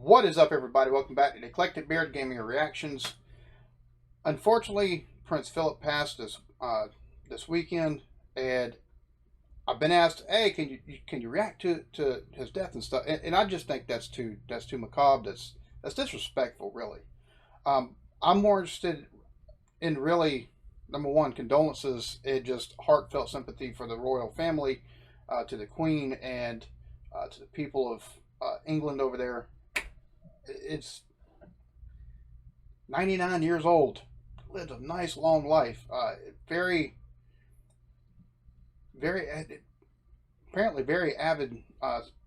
What is up, everybody? Welcome back to the Eclectic Beard Gaming Reactions. Unfortunately, Prince Phillip passed this weekend, and I've been asked, "Hey, can you react to his death and stuff?" And I just think that's too macabre. That's disrespectful, really. I'm more interested in really, number one, condolences and just heartfelt sympathy for the royal family, to the Queen, and to the people of England over there. It's 99 years old, lived a nice long life, very apparently very avid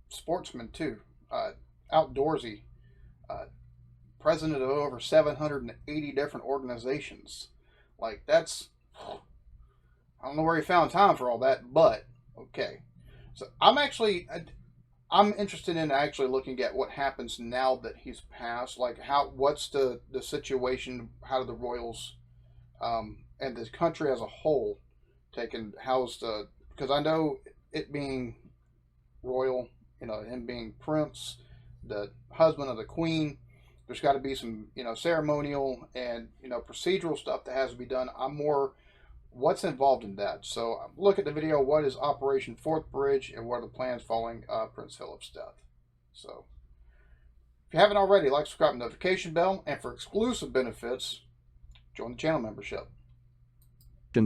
sportsman too, outdoorsy, president of over 780 different organizations. Like, that's, I don't know where he found time for all that, but okay. So I'm interested in actually looking at what happens now that he's passed. Like, what's the situation? How do the royals and the country as a whole taken? Because I know it being royal, him being prince, the husband of the Queen, there's got to be some, ceremonial and, procedural stuff that has to be done. I'm more what's involved in that. So look at the video. What is Operation Fourth Bridge, and what are the plans following Prince Philip's death? So if you haven't already, like, subscribe, notification bell, and for exclusive benefits, join the channel membership.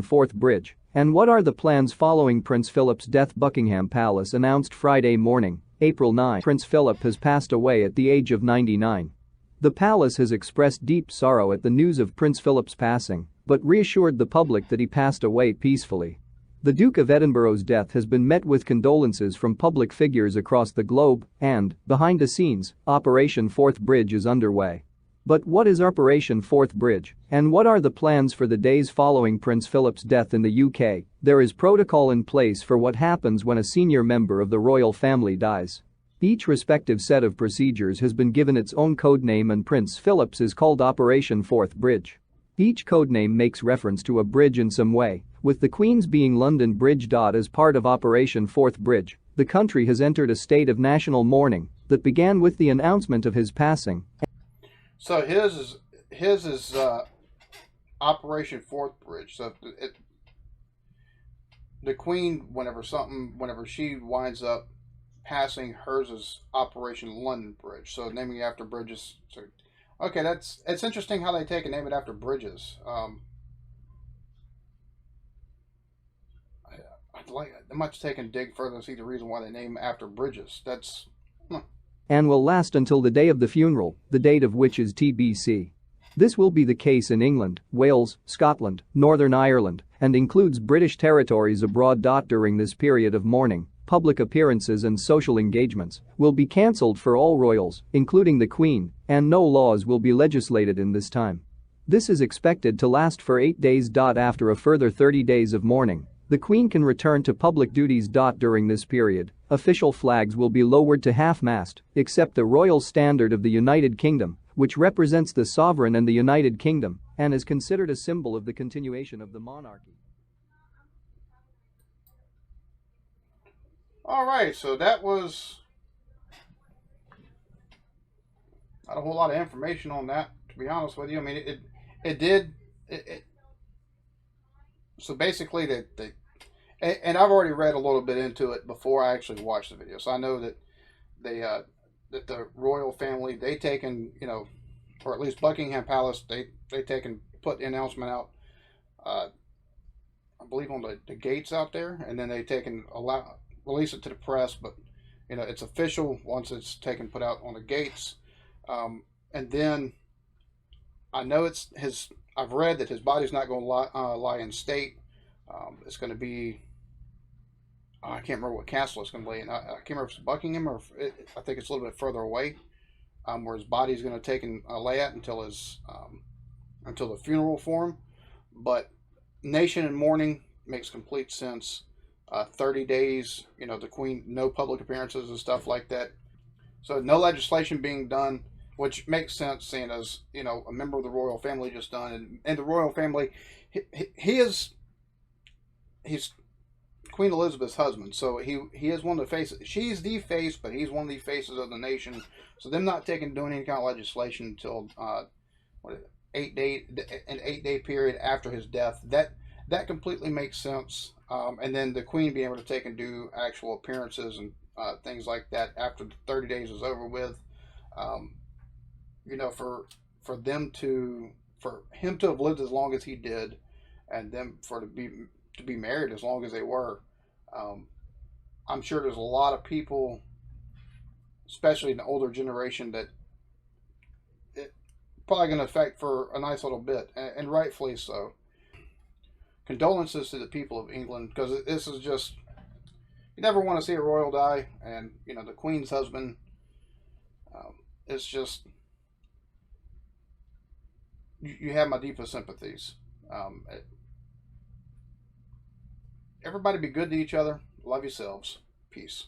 Fourth Bridge. And what are the plans following Prince Philip's death? Buckingham Palace announced Friday morning, April 9, Prince Philip has passed away at the age of 99. The palace has expressed deep sorrow at the news of Prince Philip's passing, but reassured the public that he passed away peacefully. The Duke of Edinburgh's death has been met with condolences from public figures across the globe, and, behind the scenes, Operation Fourth Bridge is underway. But what is Operation Fourth Bridge, and what are the plans for the days following Prince Philip's death in the UK? There is protocol in place for what happens when a senior member of the royal family dies. Each respective set of procedures has been given its own codename, and Prince Philip's is called Operation Fourth Bridge. Each codename makes reference to a bridge in some way, with the Queen's being London Bridge. As part of Operation Fourth Bridge, the country has entered a state of national mourning that began with the announcement of his passing. So his is Operation Fourth Bridge. So the Queen, whenever she winds up passing, hers is Operation London Bridge. So naming after bridges. So, okay, it's interesting how they take and name it after bridges. They might take and dig further and see the reason why they name after bridges. That's and will last until the day of the funeral, the date of which is TBC. This will be the case in England, Wales, Scotland, Northern Ireland, and includes British territories abroad. During this period of mourning, public appearances and social engagements will be cancelled for all royals, including the Queen, and no laws will be legislated in this time. This is expected to last for 8 days. After a further 30 days of mourning, the Queen can return to public duties. During this period, official flags will be lowered to half-mast, except the Royal Standard of the United Kingdom, which represents the sovereign and the United Kingdom, and is considered a symbol of the continuation of the monarchy. Alright, so that was not a whole lot of information on that, to be honest with you. I mean, so basically and I've already read a little bit into it before I actually watched the video. So I know that that the royal family, they taken, or at least Buckingham Palace, they taken, put the announcement out, I believe on the gates out there, and then they taken release it to the press, but it's official once it's taken, put out on the gates. And then I know I've read that his body's not going to lie in state. It's going to be, I can't remember what castle it's going to lay in. I can't remember if it's Buckingham, or I think it's a little bit further away, where his body's going to take and lay at until the funeral for him. But nation in mourning makes complete sense. 30 days, the Queen, no public appearances and stuff like that. So no legislation being done, which makes sense, seeing as, a member of the royal family just done. And the royal family, he's Queen Elizabeth's husband. So he is one of the faces. She's the face, but he's one of the faces of the nation. So them not doing any kind of legislation until what 8 day an 8 day period after his death. That completely makes sense. And then the Queen being able to take and do actual appearances and things like that after the 30 days is over with. You know, for him to have lived as long as he did, and them to be married as long as they were. I'm sure there's a lot of people, especially in the older generation, that it probably going to affect for a nice little bit, and rightfully so. Condolences to the people of England, because this is just, you never want to see a royal die, and you know the Queen's husband. It's just, you have my deepest sympathies. Everybody be good to each other. Love yourselves. Peace.